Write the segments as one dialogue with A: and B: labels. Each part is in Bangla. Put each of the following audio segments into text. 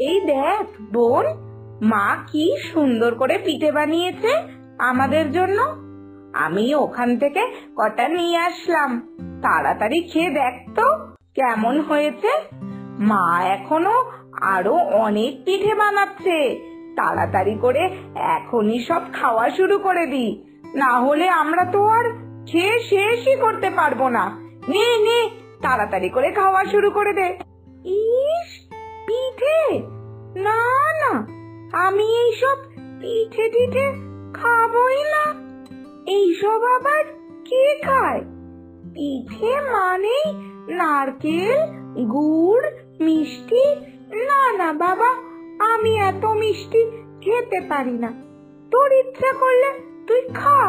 A: এই দেখ বোন, মা কি সুন্দর করে পিঠে বানিয়েছে আমাদের জন্য। আমি ওখান থেকে কটা নিয়ে আসলাম, তাড়াতাড়ি খেয়ে দেখ তো কেমন হয়েছে। মা এখনো আরো অনেক পিঠে বানাচ্ছে, তাড়াতাড়ি করে এখনই সব খাওয়া শুরু করে দি, না হলে আমরা তো আর খেয়ে শেষই করতে পারবো না। নে নে, তাড়াতাড়ি করে খাওয়া শুরু করে দে। ইস, পিঠে! না না, আমি এইসব পিঠে টিঠে খাবোই না। এইসব আবার কে খায়? পিঠে মানেই নারকেল, গুড়, মিষ্টি। না না বাবা, আমি এত মিষ্টি খেতে পারি না। তোর ইচ্ছা করলে তুই খা।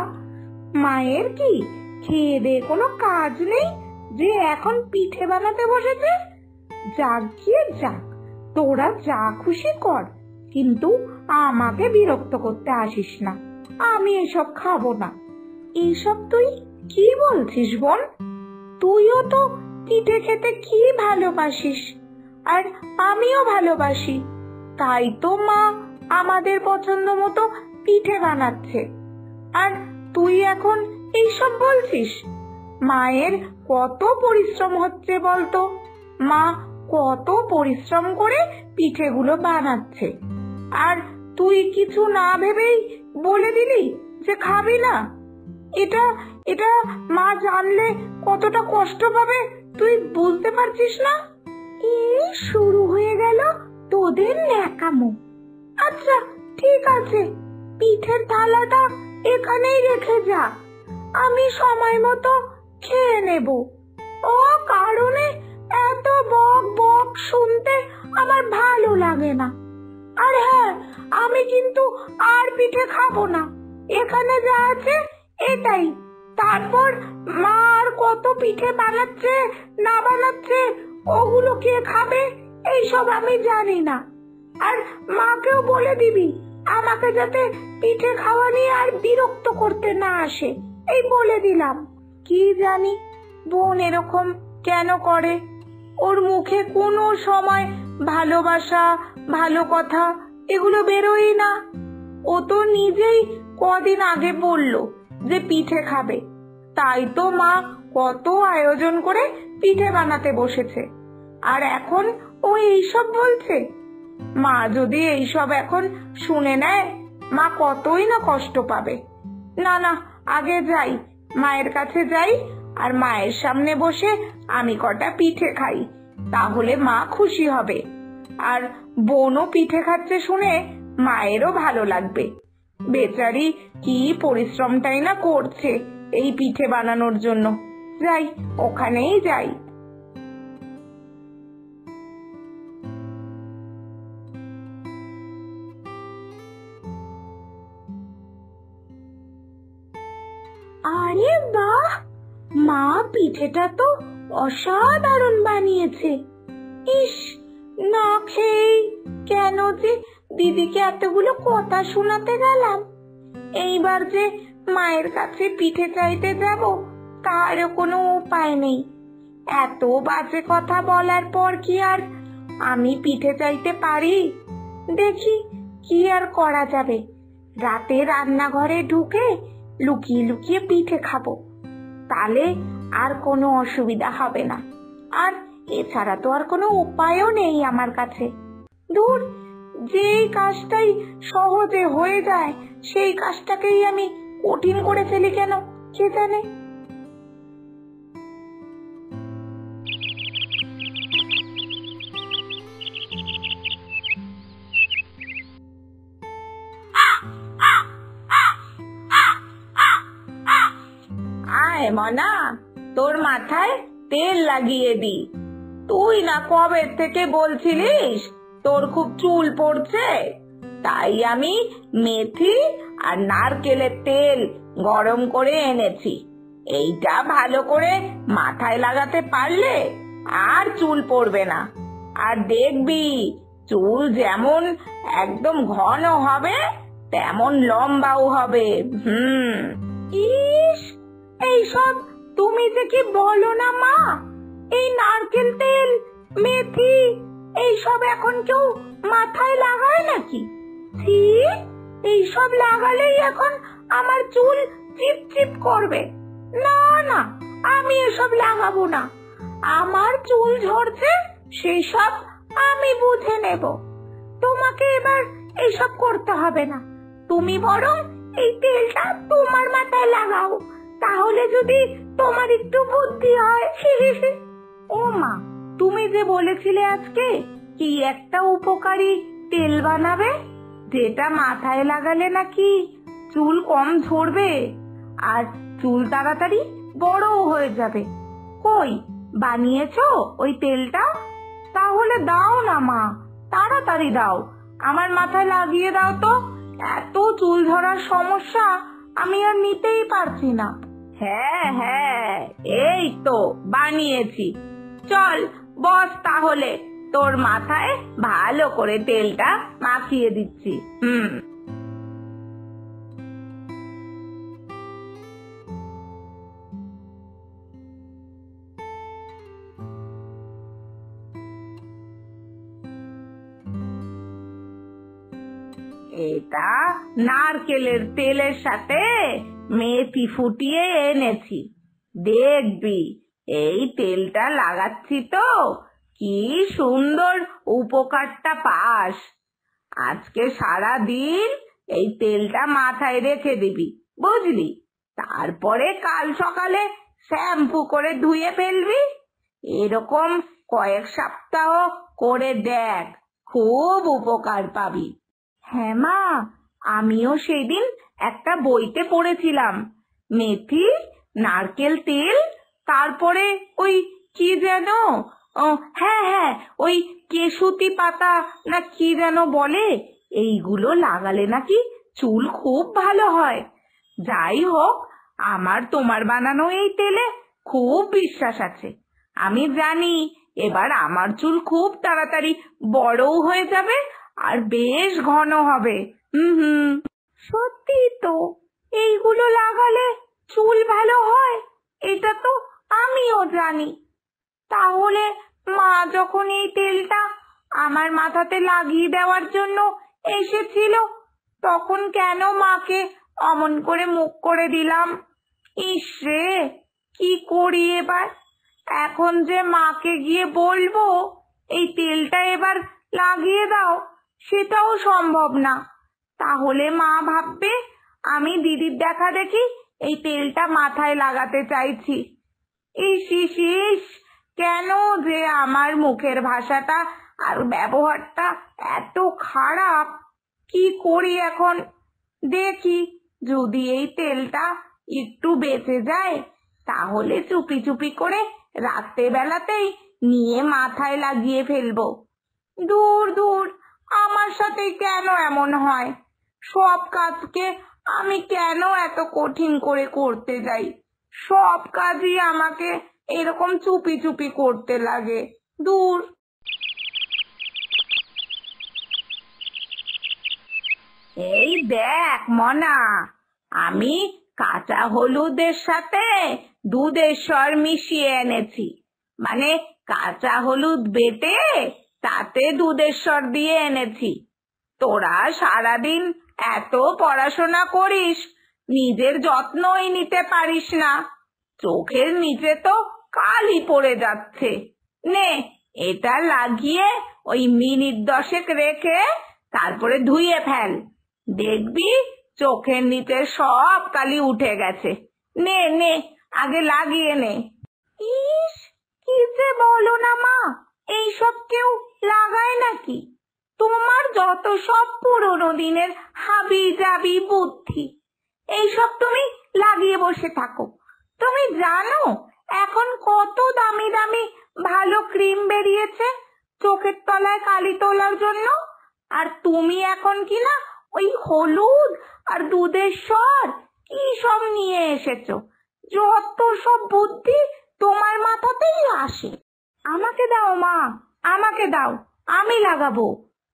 A: মায়ের কি খেয়ে দে কোনো কাজ নেই যে এখন পিঠে বানাতে বসেছে? যাক গিয়ে যাক, তোরা যা খুশি কর, কিন্তু আমাকে বিরক্ত করতে আসিস না। আমি এসব খাবো না। এইসব তুই কি বলছিস বোন? তুইও তো পিঠে খেতে কি ভালোবাসিস, আর আমিও ভালোবাসি। তাই তো মা আমাদের পছন্দ মতো পিঠে বানাচ্ছে, আর তুই এখন এইসব বলছিস? মায়ের কত পরিশ্রম হচ্ছে বলতো, মা কত পরিশ্রম করে পিঠেগুলো বানাচ্ছে, আর তুই কিছু না ভেবেই বলে দিলি যে খাবি না। এটা এটা মা জানলে কতটা কষ্ট পাবে তুই বুঝতে পারছিস না? এই শুরু হয়ে গেল তোদের ন্যাকামো। আচ্ছা ঠিক আছে, পিঠের থালাটা এখানেই রেখে যা, আমি সময় মতো খেয়ে নেব। ও কারণে এত বক বক শুনতে আমার ভালো লাগে না। আর হ্যাঁ, আমি কিন্তু আর পিঠে খাবো না, এখানে যা আছে এটাই। তারপর মা আর কত পিঠে বানাচ্ছে না বানাচ্ছে ওগুলো কে খাবে এইসব আমি জানি না। আর মাকেও বলে দিবি আমাকে যাতে পিঠে খাওয়া নিয়ে আর বিরক্ত করতে না আসে, এই বলে দিলাম। কি জানি বোন এরকম কেন করে, ওর মুখে কোনো সময় ভালোবাসা ভালো কথা এগুলো বেরোই না। ও তো নিজেই কদিন আগে বললো যে পিঠে খাবে, তাই তো মা কত আয়োজন করে পিঠে বানাতে বসেছে, আর এখন ও এইসব বলছে। মা যদি এইসব এখন শুনে নেয়, মা কতই না কষ্ট পাবে। না না, আগে যাই, মায়ের কাছে যাই, আর মায়ের সামনে বসে আমি কটা পিঠে খাই, তাহলে মা খুশি হবে। আর বোনও পিঠে খাচ্ছে শুনে মায়েরও ভালো লাগবে। বেচারি কি পরিশ্রমটাই না করছে এই পিঠে বানানোর জন্য। যাই, ওখানেই যাই। আরে বাহ, মা পিঠেটা তো অসাধারণ বানিয়েছে। ইস, না খেয়ে কেন যে দিদিকে এতগুলো কথা শোনাতে গেলাম। এইবার যে মায়ের কাছে পিঠে চাইতে যাব তারও কোনো উপায় নেই। এত বাজে কথা বলার পর কি আর আমি পিঠে চাইতে পারি? দেখি কি আর করা যাবে, রাতে রান্নাঘরে ঢুকে লুকিয়ে লুকিয়ে পিঠে খাবো, তাহলে আর কোনো অসুবিধা হবে না। আর এছাড়া তো আর কোনো উপায়ও নেই আমার কাছে। দূর, যেই কাজটাই সহজে হয়ে যায় সেই কাজটাকেই আমি কঠিন করে ফেলি কেন কে জানে। আয় মনা, তোর মাথায় তেল লাগিয়ে দি। তুই না কবে থেকে বলছিলিস তোর খুব চুল পড়ছে, তাই আমি মেথি আর নারকেলের তেল গরম করে এনেছি। এইটা ভালো করে মাথায় লাগাতে পারলে আর চুল পড়বে না। আর দেখবি চুল যেমন একদম ঘন হবে তেমন লম্বাও হবে। ইস, এইসব তুমি যে কি বলো না মা, এই নারকেল তেল মেথি এইসব এখন কেউ মাথায় লাগায় নাকি? ছি, এইসব লাগালেই এখন আমার চুল চিপচিপ করবে। না না, আমি এসব লাগাবো না। আমার চুল ঝরছে, সেই সব আমি বুঝে নেব। তোমাকে এবার এইসব করতে হবে না। তুমি বরং এই তেলটা তোমার মাথায় লাগাও, তাহলে যদি তোমার একটু বুদ্ধি হয়। ও মা, তুমি যে বলেছিলে আজকে কি একটা উপকারী তেল বানাবে, যেটা মাথায় লাগালে নাকি চুল কম ঝরবে আর চুল তাড়াতাড়ি বড়ও হয়ে যাবে। কই, বানিয়েছো ওই তেলটা? তাহলে দাও না মা, তাড়াতাড়ি দাও, আমার মাথায় লাগিয়ে দাও তো। এত চুল ঝরার সমস্যা আমি আর নিতেই পারছি না। হ্যাঁ হ্যাঁ, এই তো বানিয়েছি। চল বস, তাহলে তোর মাথায় ভালো করে তেলটা মাখিয়ে দিচ্ছি। এটা নারকেলের তেলের সাথে মেথি ফুটিয়ে এনেছি, দেখবি। এই তেলটা লাগাচ্ছি তো কি সুন্দর উপকারটা পাস। আজকে সারা দিন এই তেলটা মাথায় রেখে দিবি, বুঝলি? তারপরে কাল সকালে শ্যাম্পু করে ধুয়ে ফেলবি। এরকম কয়েক সপ্তাহ করে দেখ, খুব উপকার পাবি। হ্যাঁ মা, আমিও সেদিন একটা বইতে পড়েছিলাম মেথি, নারকেল তেল, তারপরে ওই কি যেন, হ্যাঁ হ্যাঁ, ওই কেশুতি পাতা না কি যেন বলে, এইগুলো লাগালে নাকি চুল খুব ভালো হয়। যাই হোক, আমার তোমার বানানো এই তেলে খুব বিশ্বাস আছে। আমি জানি এবার আমার চুল খুব তাড়াতাড়ি বড়ও হয়ে যাবে আর বেশ ঘন হবে। হুম, সত্যি তো, এইগুলো লাগালে চুল ভালো হয়, এটা তো আমিও জানি। তাহলে মা যখন এই তেলটা আমার মাথাতে লাগিয়ে দেওয়ার জন্য এসেছিল, তখন কেন মাকে অমন করে মুখ করে দিলাম? ইস রে, কি করি এবার? এখন যে মাকে গিয়ে বলবো এই তেলটা এবার লাগিয়ে দাও, সেটাও সম্ভব না। তাহলে মা ভাববে আমি দিদির দেখা দেখি এই তেলটা মাথায় লাগাতে চাইছি। ইস ইস ইস, কেন যে আমার মুখের ভাষাটা আর ব্যবহারটা এত খারাপ! কি করি এখন? দেখি, যদি এই তেলটা একটু বেঁচে যায়, তাহলে চুপি চুপি করে রাত্রে বেলাতেই নিয়ে মাথায় লাগিয়ে ফেলবো। দূর দূর, আমার সাথে কেন এমন হয়? সব কাজকে আমি কেন এত কঠিন করে করতে যাই? সব কাজই আমাকে এরকম চুপি চুপি করতে লাগে। দূর। এই দেখ মনা, আমি কাঁচা হলুদের সাথে দুধের স্বর মিশিয়ে এনেছি। মানে কাঁচা হলুদ বেটে তাতে দুধের স্বর দিয়ে এনেছি। তোরা সারাদিন এত পড়াশোনা করিস, নিজের যত্নই নিতে পারিস না। চোখের নিচে তো কালি পড়ে যাচ্ছে। নে, এটা লাগিয়ে ওই মিনিট 10 রেখে তারপরে ধুয়ে ফেল, দেখবি চোখের নিচে সব কালি উঠে গেছে। নে নে, আগে লাগিয়ে নে। ইস, কি যে বলো না মা, এইসব কেউ লাগায় নাকি? তোমার যত সব পুরোনো দিনের হাবি জাবি বুদ্ধি, এইসব তুমি লাগিয়ে বসে থাকো। তুমি জানো এখন কত দামি দামি ভালো ক্রিম বেরিয়েছে চোখের তলায় কালি তোলার জন্য? আর তুমি এখন কিনা ওই হলুদ আর দুধের স্বর কি সব নিয়ে এসেছো। যত সব বুদ্ধি তোমার মাথাতেই আসে। আমাকে দাও মা, আমাকে দাও, আমি লাগাবো।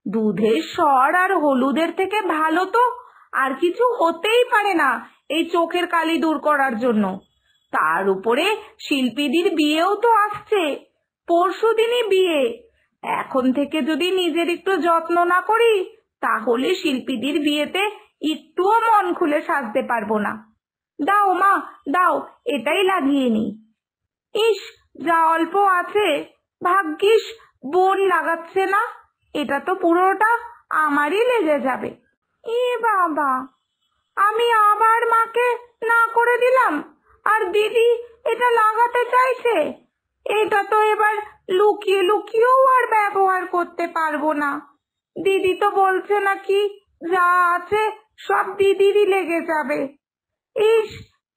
A: দুধের স্বর আর হলুদের থেকে ভালো তো আর কিছু হতেই পারে না এই চোখের কালি দূর করার জন্য। তার উপরে শিল্পীদির বিয়েও তো আসছে, পরশুদিনই বিয়ে। এখন থেকে যদি নিজের একটু যত্ন না করি তাহলে শিল্পীদের বিয়েতে একটুও মন খুলে সাজতে পারবো না। দাও মা, দাও, এটাই লাগিয়ে নি। ইস, যা অল্প আছে, ভাগ্যিস বোন লাগাচ্ছে না, এটা তো পুরোটা আমারই লেগে যাবে। এ বাবা, আমি আবার মাকে না করে দিলাম, আর দিদি এটা লাগাতে চাইছে। এটা তো এবার লুকিয়ে লুকিয়েও আর ব্যবহার করতে পারবো না। দিদি তো বলছে নাকি যা আছে সব দিদিরই লেগে যাবে। ইস,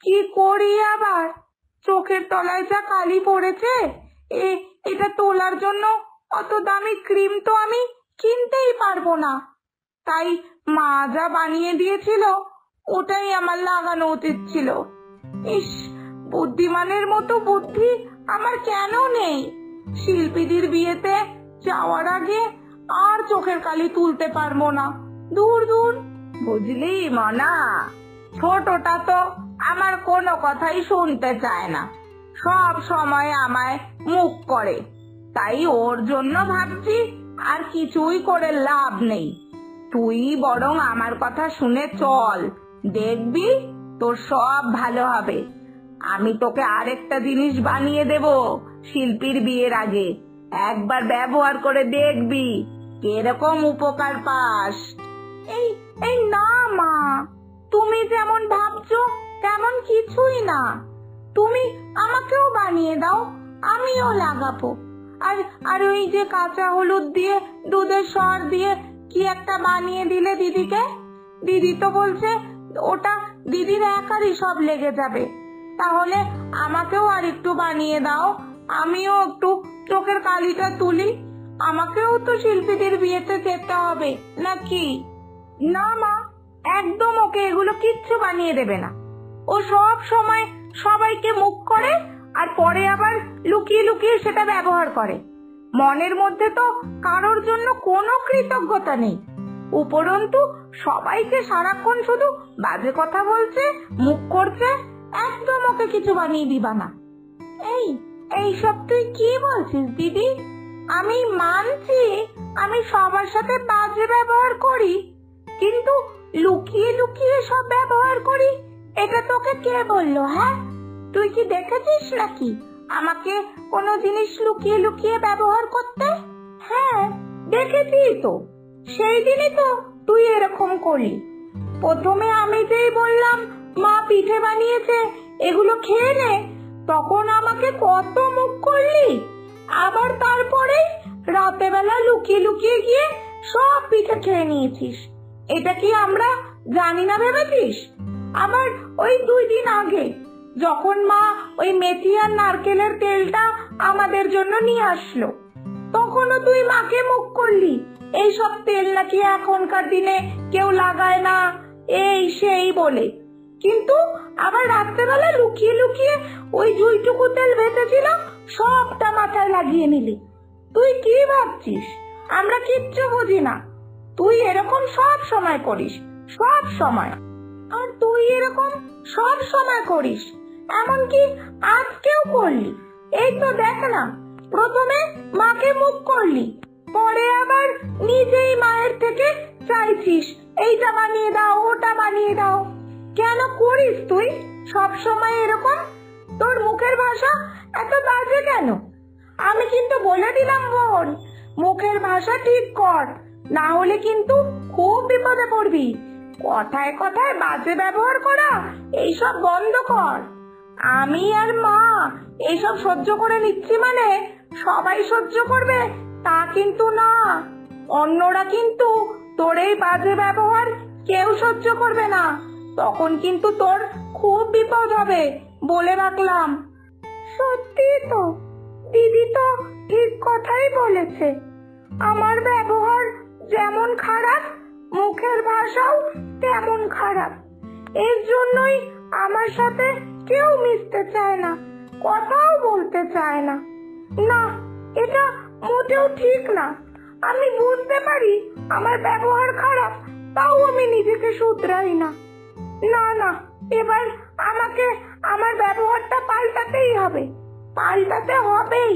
A: কি করি আবার, চোখের তলায় যা কালি পড়েছে, এটা তোলার জন্য অত দামি ক্রিম তো আমি কিনতেই পারবো না। তাই মা যা বানিয়ে দিয়েছিল ওটাই আমার লাগানো উচিত ছিল। ইস, বুদ্ধিমানের মতো বুদ্ধি আমার কেন নেই? শিল্পীদের বিয়েতে যাওয়ার আগে আর চোখের কালি তুলতে পারবো না। দূর দূর। বুঝলি মনা, ছোটটা তো আমার কোনো কথাই শুনতে চায় না, সব সময় আমায় মুখ করে। তাই ওর জন্য ভাবছি আর কিছুই করে লাভ নেই। তুই বরং আমার কথা শুনে চল, দেখবি তোর সব ভালো হবে। আমি তোকে আরেকটা জিনিস বানিয়ে দেব শিল্পীর বিয়ের আগে, একবার ব্যবহার করে দেখবি কিরকম উপকার পাস। এই এই না মা, তুমি যেমন ভাবছো তেমন কিছুই না। তুমি আমাকেও বানিয়ে দাও, আমিও লাগাবো। আর আর ওই যে কাঁচা হলুদ দিয়ে দুধের সর দিয়ে কি একটা বানিয়ে দিলে দিদিকে, দিদি তো বলছে ওটা দিদির একারই সব লেগে যাবে। তাহলে আমাকেও আর একটু বানিয়ে দাও, আমিও একটু চোখের কালিটা তুলি। আমাকেও তো শিল্পীদের বিয়েতে যেতে হবে নাকি? না মা, একদম ওকে এগুলো কিচ্ছু বানিয়ে দেবে না। ও সব সময় সবাইকে মুখ করে আর পরে আবার লুকিয়ে লুকিয়ে সেটা ব্যবহার করে। মনের মধ্যে তো কারোর জন্য কোনো কৃতজ্ঞতা নেই, উপরন্তু সবাইকে সারাক্ষণ শুধু বাজে কথা বলছে, মুখ করছে। একদম ওকে কিছু বানিয়ে দিবা না। এই এইসব তুই কি বলছিস দিদি? আমি মানছি আমি সবার সাথে বাজে ব্যবহার করি, কিন্তু লুকিয়ে লুকিয়ে সব ব্যবহার করি এটা তোকে কে বললো? হ্যাঁ, তুই কি দেখেছিস নাকি আমাকে কোনো জিনিস লুকিয়ে লুকিয়ে ব্যবহার করতে? হ্যাঁ, দেখেছি তো, সেই দিনই তো তুই এরকম করলি। প্রথমে আমি যেই বললাম মা পিঠে বানিয়েছে এগুলো খেয়ে নে, তখন আমাকে কত মুখ করলি। আবার তারপরে রাতে বেলা লুকিয়ে লুকিয়ে গিয়ে সব পিঠে খেয়ে নিয়েছিস। এটা কি আমরা জানি না ভেবেছিস? আবার ওই 2 দিন আগে যখন মা ওই মেথি আর নারকেলের তেলটা আমাদের জন্য নিয়ে আসলো, তখনও তুই মাকে মুখ করলি এইসব তেল নাকি এখনকার দিনে কেউ লাগায় না, এই সেই বলে। কিন্তু আবার রাত্রেবেলা লুকিয়ে লুকিয়ে ওই জুইটুকু তেল বেঁচেছিল সবটা মাথায় লাগিয়ে নিলি। তুই কি ভাবছিস আমরা কিচ্ছু বুঝি না? তুই এরকম সব সময় করিস, সব সময়। আর তুই এরকম সব সময় করিস, এমনকি আজকেও করলি। এই তো দেখ না, প্রথমে মাকে মুখ করলি, পরে আবার নিজেই মায়ের থেকে চাইছিস এইটা বানিয়ে দাও, ওটা বানিয়ে দাও। কেন করিস তুই সব সময় এরকম? তোর মুখের ভাষা এত বাজে কেন? আমি কিন্তু বলে দিলাম বোন, মুখের ভাষা ঠিক কর, না হলে কিন্তু খুব বিপদে পড়বি। কথায় কথায় বাজে ব্যবহার করা এইসব বন্ধ কর। আমি আর মা এইসব সহ্য করে নিচ্ছি মানে সবাই সহ্য করবে তা কিন্তু না। অন্যরা কিন্তু তোর এই বাজে ব্যবহার কেউ সহ্য করবে না, তখন কিন্তু তোর খুব বিপদ হবে, বলে রাখলাম। সত্যি তো, দিদি তো ঠিক কথাই বলেছে। আমার ব্যবহার যেমন খারাপ, মুখের ভাষাও তেমন খারাপ। এর জন্যই আমার সাথে কেউ মিশতে চায় না, কথাও বলতে চায় না। না, এটা মোটেও ঠিক না। আমি বুঝতে পারি আমার ব্যবহার খারাপ, তাও আমি নিজেকে শুধরাই না। না না, এবার আমাকে আমার ব্যবহারটা পাল্টাতেই হবে, পাল্টাতে হবেই।